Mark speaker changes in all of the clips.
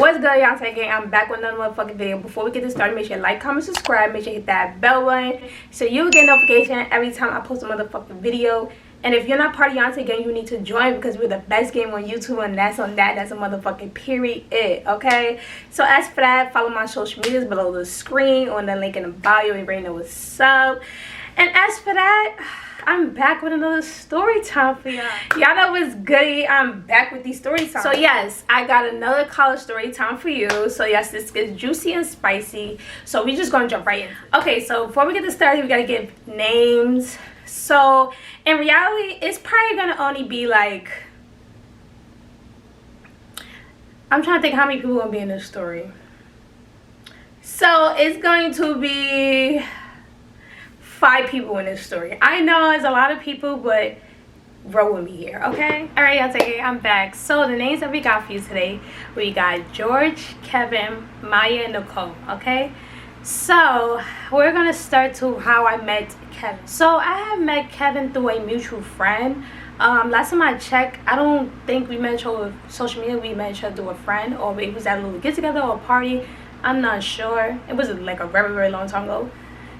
Speaker 1: What's good, YantaaGang? I'm back with another motherfucking video. Before we get this started, make sure you like, comment, subscribe. Make sure you hit that bell button so you'll get notification every time I post a motherfucking video. And if you're not part of YantaaGang, you need to join because we're the best game on YouTube, and that's on that. That's a motherfucking period, okay? So as for that, follow my social medias below the screen on the link in the bio. You already know what's up. And as for that, I'm back with another story time for y'all. Y'all know what's goody. I'm back with these story times. So yes, I got another college story time for you. So yes, this gets juicy and spicy. So we just gonna jump right in. Okay, so before we get this started, we gotta give names. So in reality, it's probably gonna only be like, I'm trying to think how many people are gonna be in this story. So it's going to be 5 people in this story. I know it's a lot of people, but roll with me here, okay? All right, y'all, take it. I'm back. So the names that we got for you today, we got George, Kevin, Maya, and Nicole, okay? So we're gonna start to how I met Kevin. So I have met Kevin through a mutual friend. Last time I checked, I don't think we met each other with social media. We met each other through a friend, or it was at a little get together or a party. I'm not sure. It was like a very, very long time ago.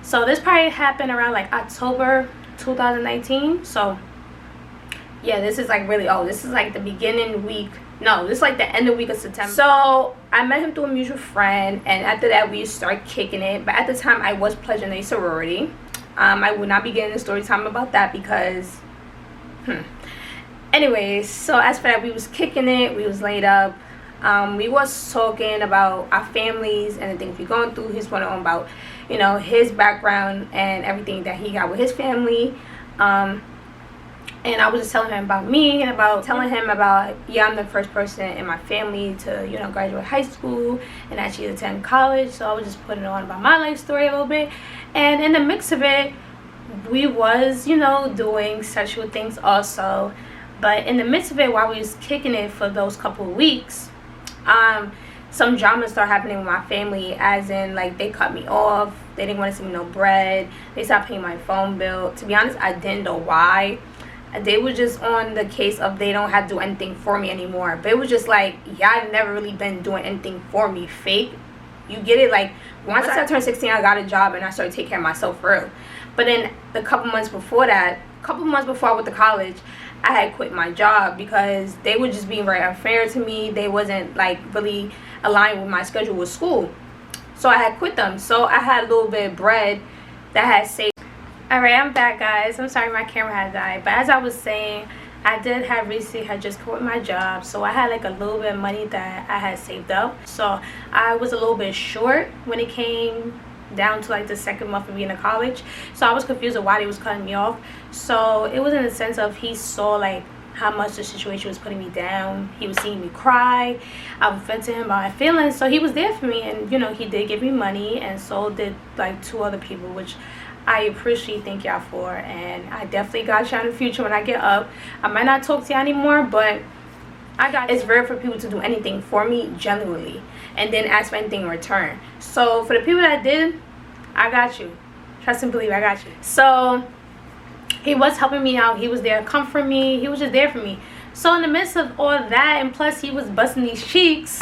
Speaker 1: So this probably happened around like October 2019. So yeah, this is like really old. This is like the beginning week. No, this is like the end of week of September. So I met him through a mutual friend, and after that we started kicking it. But at the time I was pledging a sorority. I would not be getting a story time about that because anyways, so as for that, we was kicking it, we was laid up. We was talking about our families and the things we're going through. He's going on about, you know, his background and everything that he got with his family. And I was just telling him about me and about telling him about, yeah, I'm the first person in my family to, you know, graduate high school and actually attend college. So I was just putting on about my life story a little bit. And in the mix of it, we was, you know, doing sexual things also. But in the midst of it, while we was kicking it for those couple of weeks, some drama started happening with my family, as in like they cut me off. They didn't want to send me no bread. They stopped paying my phone bill. To be honest, I didn't know why. They were just on the case of they don't have to do anything for me anymore. But it was just like, y'all never really been doing anything for me. Fake. You get it? Like once I turned 16, I got a job and I started taking care of myself for real. But then the couple months before that, I went to college, I had quit my job because they were just being very unfair to me. They wasn't like really aligned with my schedule with school. So I had quit them. So I had a little bit of bread that I had saved. Alright, I'm back, guys. I'm sorry my camera had died. But as I was saying, I did have recently had just quit my job. So I had like a little bit of money that I had saved up. So I was a little bit short when it came down to like the second month of being in college. So I was confused of why they was cutting me off. So it was in the sense of he saw like how much the situation was putting me down. He was seeing me cry. I would vent to him about my feelings. So he was there for me, and you know, he did give me money, and so did like 2 other people, which I appreciate. Thank y'all for. And I definitely got y'all in the future when I get up. I might not talk to y'all anymore, but I got, it's rare for people to do anything for me genuinely and then ask for anything in return. So for the people that did, I got you. Trust and believe, I got you. So he was helping me out. He was there to comfort me. He was just there for me. So in the midst of all that, and plus he was busting these cheeks,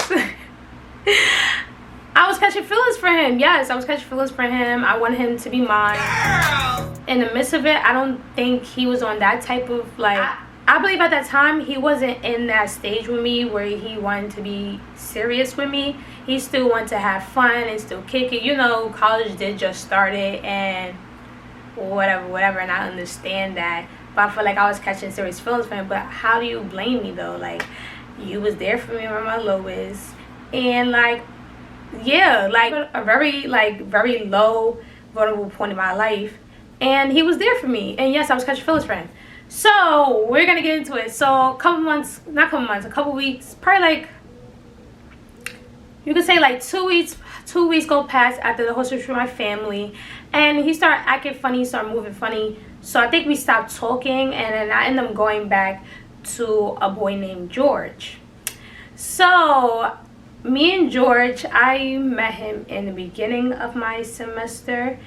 Speaker 1: I was catching feelings for him. Yes, I was catching feelings for him. I wanted him to be mine. Girl. In the midst of it, I don't think he was on that type of like, I believe at that time he wasn't in that stage with me where he wanted to be serious with me. He still wanted to have fun and still kick it. You know, college did just started and whatever, and I understand that. But I feel like I was catching serious feelings for him. But how do you blame me though? Like, you was there for me when my lowest, and like, yeah, like a very low, vulnerable point in my life, and he was there for me. And yes, I was catching feelings for him. So we're gonna get into it. So a couple weeks, probably like, you could say like 2 weeks. 2 weeks go past after the whole situation with my family, and he started acting funny. He started moving funny. So I think we stopped talking, and then I ended up going back to a boy named George. So me and George, I met him in the beginning of my semester,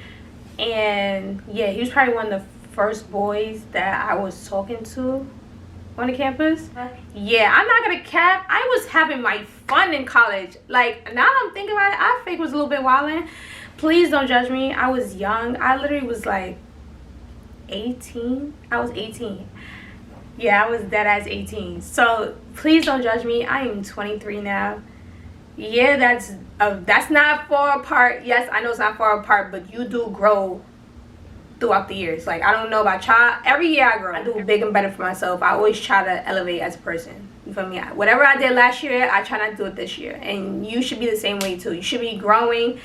Speaker 1: and yeah, he was probably one of the first boys that I was talking to. on the campus. Yeah, I'm not gonna cap. I was having my fun in college. Like, now that I'm thinking about it, I think it was a little bit wildin'. Please don't judge me. I was young. I literally was like 18. I was 18. Yeah, I was dead as 18. So please don't judge me. I am 23 now. Yeah, that's not far apart. Yes, I know it's not far apart, but you do grow throughout the years. Like, I don't know about y'all. Every year I grow. I do big and better for myself. I always try to elevate as a person. You feel me? Whatever I did last year, I try not to do it this year. And you should be the same way too. You should be growing.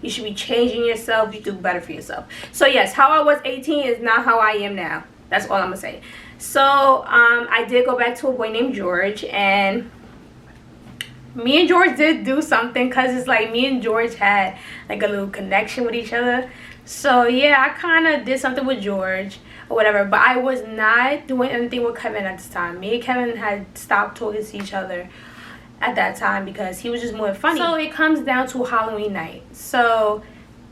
Speaker 1: You should be changing yourself. You do better for yourself. So yes, how I was 18 is not how I am now. That's all I'm gonna say. So I did go back to a boy named George, and me and George did do something, because it's like me and George had like a little connection with each other. So yeah, I kind of did something with George or whatever, but I was not doing anything with Kevin at this time. Me and Kevin had stopped talking to each other at that time because he was just more funny. So it comes down to Halloween night. So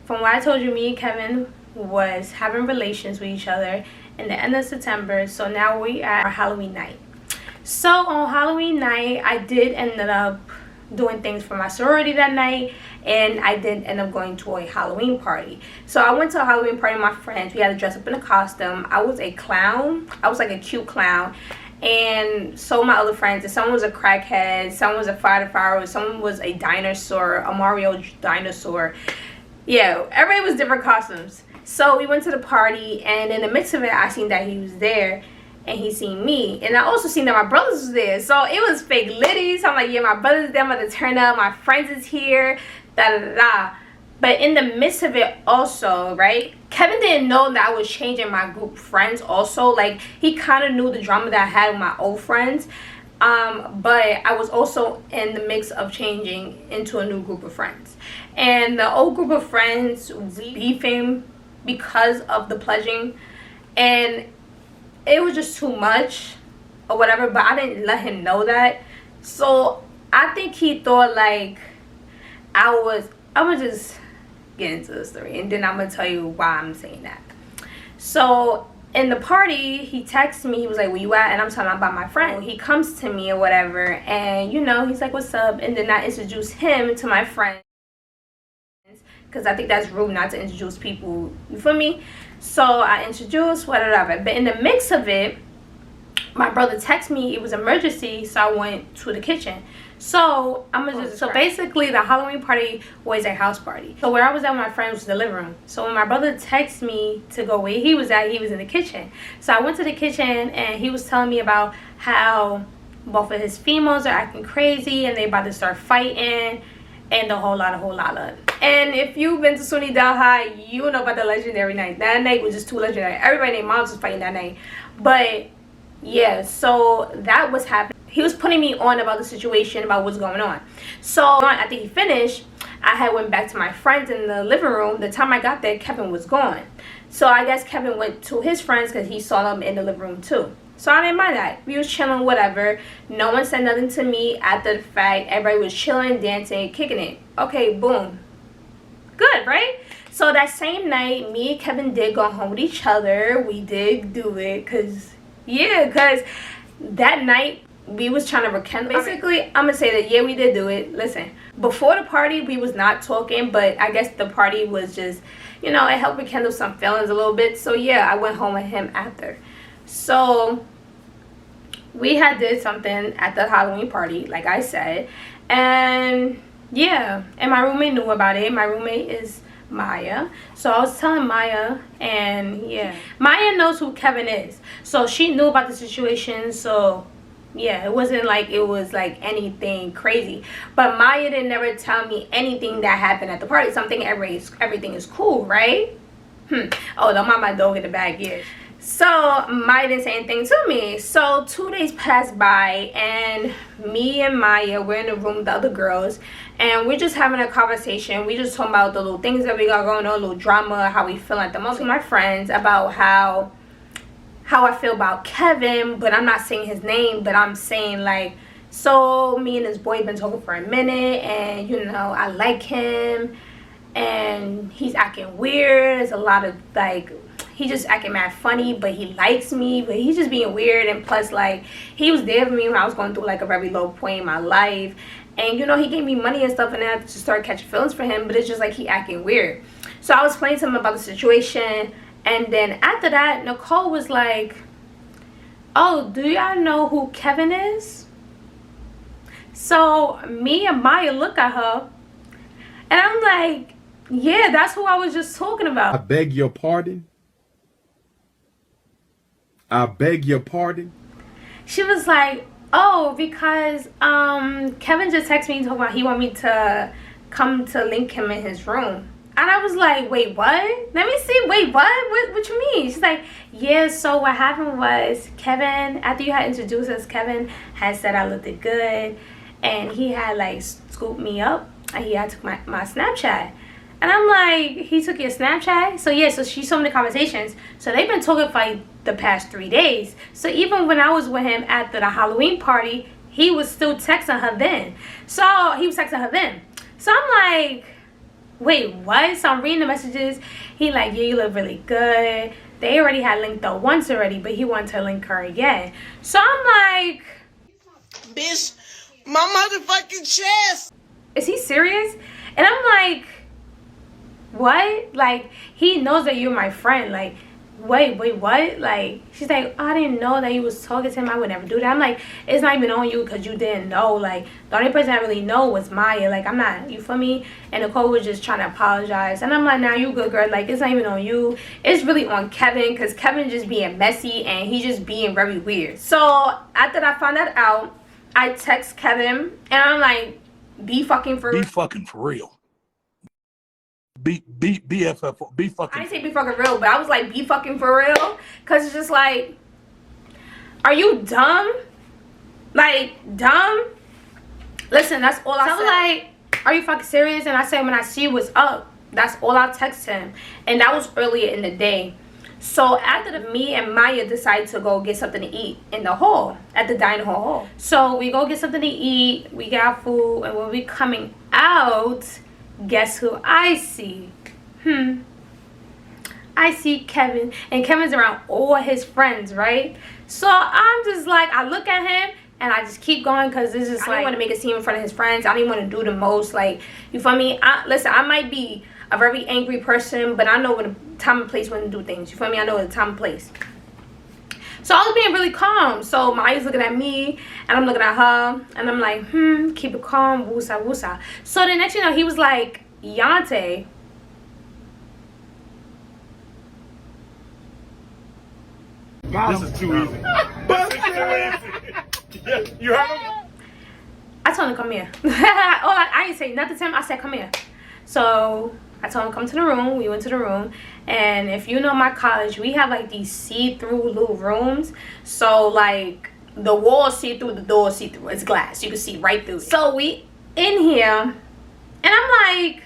Speaker 1: from what I told you, me and Kevin was having relations with each other in the end of September. So now we at our Halloween night. So on Halloween night, I did end up doing things for my sorority that night, and I did end up going to a Halloween party. So I went to a Halloween party with my friends. We had to dress up in a costume. I was a clown. I was like a cute clown, and so my other friends, and someone was a crackhead, someone was a firefighter, someone was a dinosaur, a Mario dinosaur. Yeah, everybody was different costumes. So we went to the party, and in the midst of it, I seen that he was there, and he seen me, and I also seen that my brothers was there. So it was fake litty. So I'm like, yeah, my brothers there, I'm about to turn up, my friends is here, da da da da. But in the midst of it also, right, Kevin didn't know that I was changing my group of friends also. Like, he kind of knew the drama that I had with my old friends, but I was also in the mix of changing into a new group of friends. And the old group of friends, we beefing because of the pledging, and it was just too much or whatever, but I didn't let him know that. So I think he thought like I'm gonna just get into the story, and then I'm gonna tell you why I'm saying that. So in the party, he texted me. He was like, where you at? And I'm telling him about my friend. He comes to me or whatever, and you know, he's like, what's up? And then I introduce him to my friends, because I think that's rude not to introduce people, you feel me? So I introduced whatever, but in the mix of it, my brother texted me it was emergency, so I went to the kitchen. So so basically the Halloween party was a house party. So where I was at with my friends was the living room. So when my brother texted me to go where he was at, he was in the kitchen. So I went to the kitchen, and he was telling me about how both of his females are acting crazy and they about to start fighting, and a whole lot. And if you've been to SUNY Delhi, you know about the legendary night. That night was just too legendary. Everybody named Moms was fighting that night. But yeah, so that was happening. He was putting me on about the situation, about what's going on. So after he finished, I had went back to my friends in the living room. The time I got there, Kevin was gone. So I guess Kevin went to his friends because he saw them in the living room too. So I didn't mind that. We was chilling, whatever. No one said nothing to me after the fact. Everybody was chilling, dancing, kicking it. Okay, boom. Good, right? So that same night, me and Kevin did go home with each other. We did do it because that night we was trying to rekindle. Basically, I'm gonna say that, yeah, we did do it. Listen, before the party, we was not talking, but I guess the party was just, you know, it helped rekindle some feelings a little bit. So yeah, I went home with him after. So we had did something at the Halloween party, like I said, and yeah, and my roommate knew about it. My roommate is Maya. So I was telling Maya, and yeah, Maya knows who Kevin is, so she knew about the situation. So yeah, it wasn't like it was like anything crazy, but Maya didn't never tell me anything that happened at the party. Something everything is cool, right? Oh, don't mind my dog in the back here. So Maya didn't say anything to me. So 2 days passed by, and me and Maya were in the room with the other girls, and we're just having a conversation. We just talking about the little things that we got going on, little drama, how we feel at the moment with my friends, about how I feel about Kevin, but I'm not saying his name, but I'm saying like, so me and this boy been talking for a minute, and you know, I like him, and he's acting weird. There's a lot of like, he just acting mad funny, but he likes me, but he's just being weird. And plus, like, he was there for me when I was going through like a very low point in my life, and you know, he gave me money and stuff, and then I just started catching feelings for him. But it's just like he acting weird. So I was explaining to him about the situation, and then after that, Nicole was like, oh, do y'all know who Kevin is? So me and Maya look at her, and I'm like, yeah, that's who I was just talking about.
Speaker 2: I beg your pardon? I beg your pardon?
Speaker 1: She was like, oh, because Kevin just texted me talking about he want me to come to link him in his room. And I was like, wait, what? Let me see. Wait, what you mean? She's like, yeah, so what happened was Kevin, after you had introduced us, Kevin had said I looked good, and he had like scooped me up, and he had took my Snapchat. And I'm like, he took your Snapchat? So yeah, so she showed me the conversations. So they've been talking for like the past 3 days. So even when I was with him after the Halloween party, he was still texting her then. So he was texting her then. So I'm like, wait, what? So I'm reading the messages. He like, yeah, you look really good. They already had linked her once already, but he wanted to link her again. So I'm like,
Speaker 3: bitch, my motherfucking chest.
Speaker 1: Is he serious? And I'm like, what? Like, he knows that you're my friend. Like, wait, what? Like, she's like, oh, I didn't know that you was talking to him. I would never do that. I'm like, it's not even on you because you didn't know. Like, the only person I really know was Maya. Like, I'm not, you feel me? And Nicole was just trying to apologize. And I'm like, nah, you good, girl. Like, it's not even on you. It's really on Kevin, because Kevin just being messy and he just being very weird. So after I found that out, I text Kevin and I'm like, be fucking for real.
Speaker 4: Be fucking for real. BFF, be fucking.
Speaker 1: I didn't say be fucking real, but I was like, be fucking for real. Because it's just like, are you dumb? Like, dumb? Listen, that's all I said. I was like, are you fucking serious? And I said, when I see what's up, that's all I text him. And that was earlier in the day. So after me and Maya decided to go get something to eat in the hall, at the dining hall. So we go get something to eat, we got food, and when we coming out, guess who I see? I see Kevin, and Kevin's around all his friends, right? So I'm just like, I look at him and I just keep going, because it's just like, I don't want to make a scene in front of his friends. I don't even want to do the most, like, you feel me? Listen, I might be a very angry person, but I know when the time and place when to do things, you feel me? I know the time and place. So I was being really calm. So Maya's looking at me and I'm looking at her and I'm like, keep it calm, woosa woosa. So the next, you know, he was like, Yantaa.
Speaker 2: This is too easy. Yeah, you heard him?
Speaker 1: I told him to come here. I didn't say nothing to him. I said, come here. So I told him to come to the room. We went to the room. And if you know my college, we have like these see-through little rooms. So like the walls see through, the doors see through. It's glass. You can see right through it. So we in here and I'm like,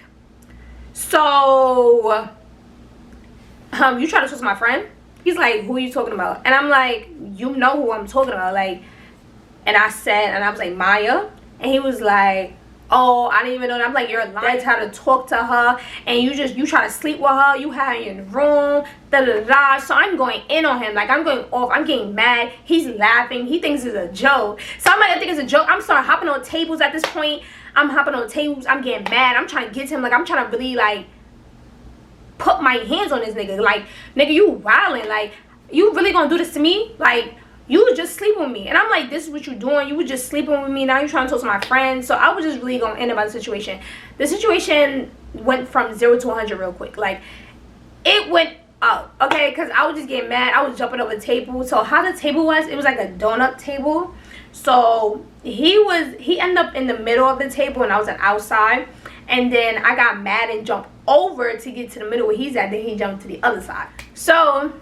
Speaker 1: so you try to talk to my friend? He's like, who are you talking about? And I'm like, you know who I'm talking about. Like, and I said, and I was like, Maya. And he was like, oh, I didn't even know that. I'm like, you're lying. Trying to talk to her, and you try to sleep with her. You had her in the room, da da da. So I'm going in on him, like I'm going off. I'm getting mad. He's laughing. He thinks it's a joke. So I'm like, I think it's a joke. I'm starting hopping on tables at this point. I'm hopping on tables. I'm getting mad. I'm trying to get to him. Like I'm trying to really like put my hands on this nigga. Like, nigga, you wildin'. Like, you really gonna do this to me? Like, you was just sleeping with me. And I'm like, this is what you doing. You was just sleeping with me. Now you're trying to talk to my friends. So I was just really going to end about the situation. The situation went from 0 to 100 real quick. Like, it went up, okay? Because I was just getting mad. I was jumping over the table. So how the table was, it was like a donut table. So he ended up in the middle of the table and I was on outside. And then I got mad and jumped over to get to the middle where he's at. Then he jumped to the other side. So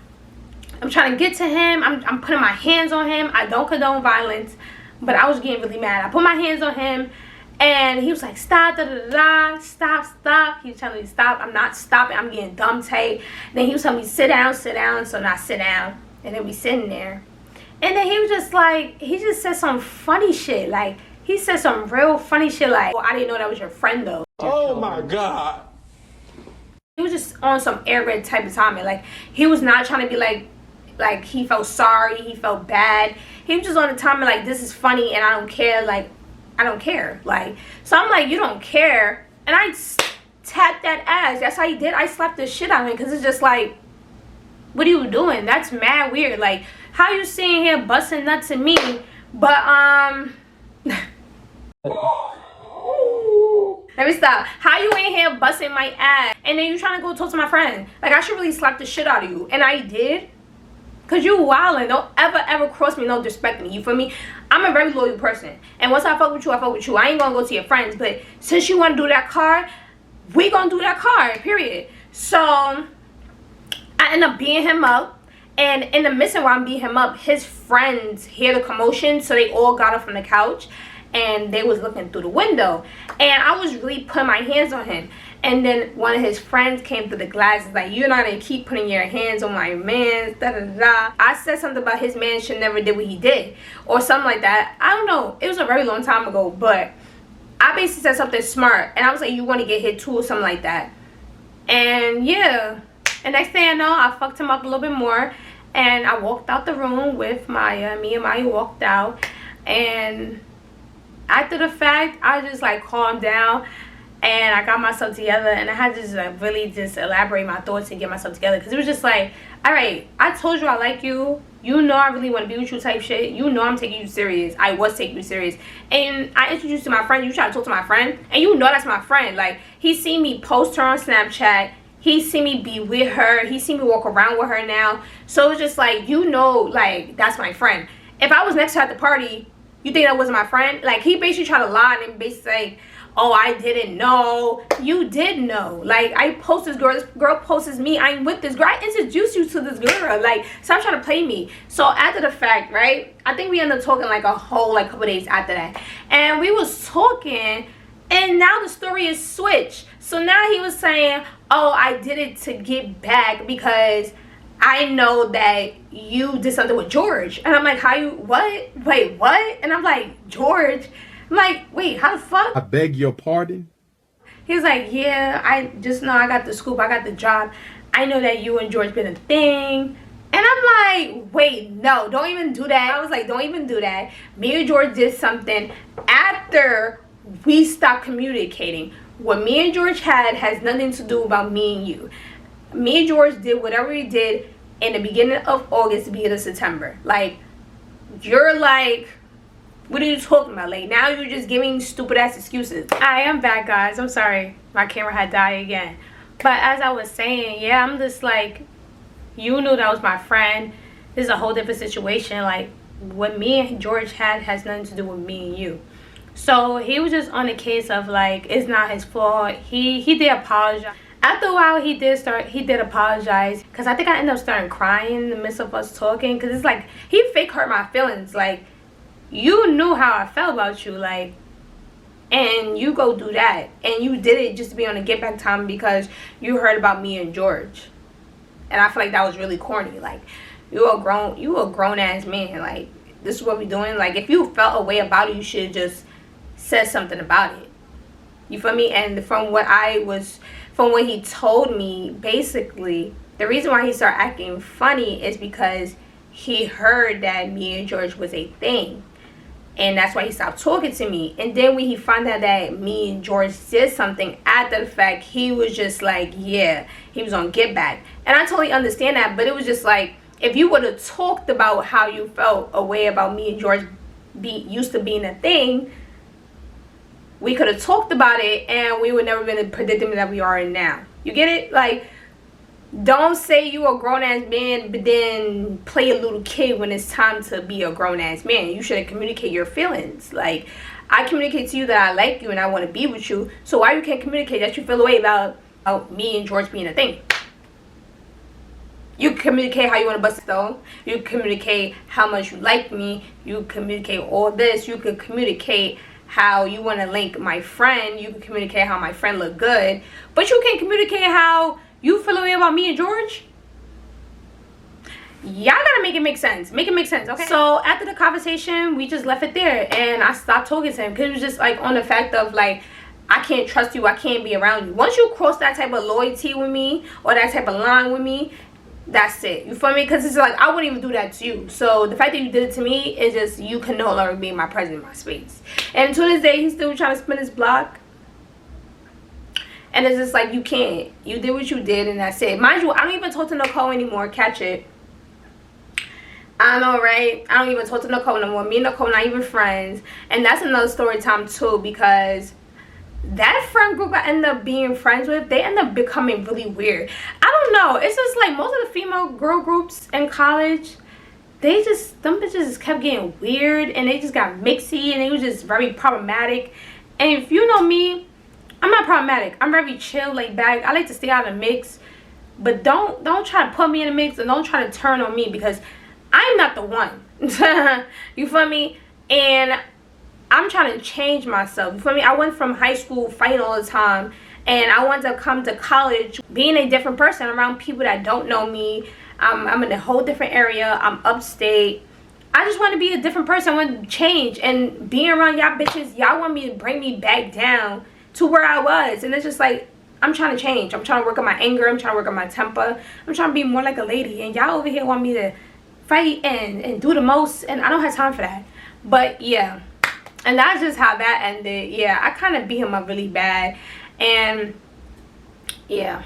Speaker 1: I'm trying to get to him. I'm putting my hands on him. I don't condone violence, but I was getting really mad. I put my hands on him, and he was like, stop, da da da, stop. He was telling me to stop. I'm not stopping. I'm getting dumb tight. Then he was telling me, sit down. So now I sit down, and then we sitting there. And then he was just like, he just said some funny shit. Like, he said some real funny shit like, well, I didn't know that was your friend, though.
Speaker 2: Oh, my God.
Speaker 1: He was just on some arrogant type of timing. Like, he was not trying to be like he felt sorry, he felt bad. He was just on the timing like, this is funny and I don't care. Like, I don't care. Like, so I'm like, you don't care. And I tapped that ass. That's how he did. I slapped the shit out of him because it's just like, what are you doing? That's mad weird. Like, how you sitting here busting nuts at me, but let me stop. How you in here busting my ass and then you trying to go talk to my friend? Like, I should really slap the shit out of you. And I did. Cause you wildin'. Don't ever cross me, no disrespect me. You feel me? I'm a very loyal person. And once I fuck with you, I fuck with you. I ain't gonna go to your friends. But since you wanna do that card, we gonna do that card, period. So I end up beating him up. And in the midst of while I'm beating him up, his friends hear the commotion. So they all got up from the couch. And they was looking through the window. And I was really putting my hands on him. And then one of his friends came through the glasses like, you're not gonna keep putting your hands on my man, da da da. I said something about his man should never did what he did. Or something like that. I don't know. It was a very long time ago. But I basically said something smart. And I was like, you want to get hit too or something like that. And yeah. And next thing I know, I fucked him up a little bit more. And I walked out the room with Maya. Me and Maya walked out. And after the fact, I just like calmed down. And I got myself together, and I had to just like really just elaborate my thoughts and get myself together, because it was just like, all right, I told you I like you, you know I really want to be with you type shit, you know I'm taking you serious, I was taking you serious, and I introduced you to my friend, you try to talk to my friend, and you know that's my friend. Like, he seen me post her on Snapchat, he seen me be with her, he seen me walk around with her now, so it's just like, you know, like, that's my friend. If I was next to her at the party, you think that wasn't my friend? Like, he basically tried to lie and basically say, oh, I didn't know. You did know. Like, I post this girl posts me, I'm with this girl, I introduced you to this girl. Like, stop trying to play me. So after the fact, right, I think we ended up talking like a whole like couple days after that, and we was talking, and now the story is switched. So now he was saying, oh, I did it to get back because I know that you did something with George. And I'm like, how you, what? Wait, what? And I'm like, George? I'm like, wait, how the fuck?
Speaker 2: I beg your pardon?
Speaker 1: He was like, yeah, I just know I got the scoop, I got the job. I know that you and George been a thing. And I'm like, wait, no, don't even do that. I was like, don't even do that. Me and George did something after we stopped communicating. What me and George had has nothing to do about me and you. Me and George did whatever we did in the beginning of August, the beginning of September. Like, you're like, what are you talking about? Like, now you're just giving stupid ass excuses. I am back, guys. I'm sorry. My camera had died again. But as I was saying, yeah, I'm just like, you knew that was my friend. This is a whole different situation. Like, what me and George had has nothing to do with me and you. So he was just on a case of like, it's not his fault. He did apologize. After a while, he did apologize, because I think I ended up starting crying in the midst of us talking, because it's like, he fake hurt my feelings. Like, you knew how I felt about you, like, and you go do that, and you did it just to be on a get back time because you heard about me and George. And I feel like that was really corny. Like, you a grown ass man. Like, this is what we doing. Like, if you felt a way about it, you should just said something about it. You feel me? And from what he told me, basically, the reason why he started acting funny is because he heard that me and George was a thing. And that's why he stopped talking to me. And then when he found out that me and George did something after the fact, he was just like, yeah, he was on get back. And I totally understand that, but it was just like, if you would have talked about how you felt a way about me and George used to being a thing, we could have talked about it and we would never been in the predicament that we are in now. You get it? Like, don't say you a grown-ass man, but then play a little kid when it's time to be a grown-ass man. You should communicate your feelings. Like, I communicate to you that I like you and I want to be with you. So why you can't communicate that you feel away about me and George being a thing? You communicate how you want to bust a stone. You communicate how much you like me. You communicate all this. You could communicate how you want to link my friend. You can communicate how my friend look good. But you can't communicate how you feel away about me and George. Y'all gotta make it make sense. Make it make sense, okay? So after the conversation, we just left it there. And I stopped talking to him. Because it was just like on the fact of like, I can't trust you, I can't be around you. Once you cross that type of loyalty with me or that type of line with me, that's it. You feel me? Because it's like, I wouldn't even do that to you. So the fact that you did it to me is just, you can no longer be in my presence, in my space. And to this day, he's still trying to spin his block. And it's just like, you can't. You did what you did, and that's it. Mind you, I don't even talk to Nicole anymore. Catch it. I know, right? I don't even talk to Nicole no more. Me and Nicole not even friends. And that's another story time too, because that friend group I end up being friends with, they end up becoming really weird. I don't know. It's just like most of the female girl groups in college, them bitches just kept getting weird, and they just got mixy, and they was just very problematic. And if you know me, I'm not problematic. I'm very chill, laid back. I like to stay out of the mix. But don't try to put me in the mix, and don't try to turn on me, because I'm not the one. You feel me? And I'm trying to change myself. You feel me? I went from high school fighting all the time, and I want to come to college being a different person around people that don't know me. I'm in a whole different area. I'm upstate. I just want to be a different person. I want to change. And being around y'all bitches, y'all want me to bring me back down to where I was. And it's just like, I'm trying to change. I'm trying to work on my anger. I'm trying to work on my temper. I'm trying to be more like a lady. And y'all over here want me to fight and do the most. And I don't have time for that. But yeah. And that's just how that ended. Yeah, I kind of beat him up really bad. And yeah.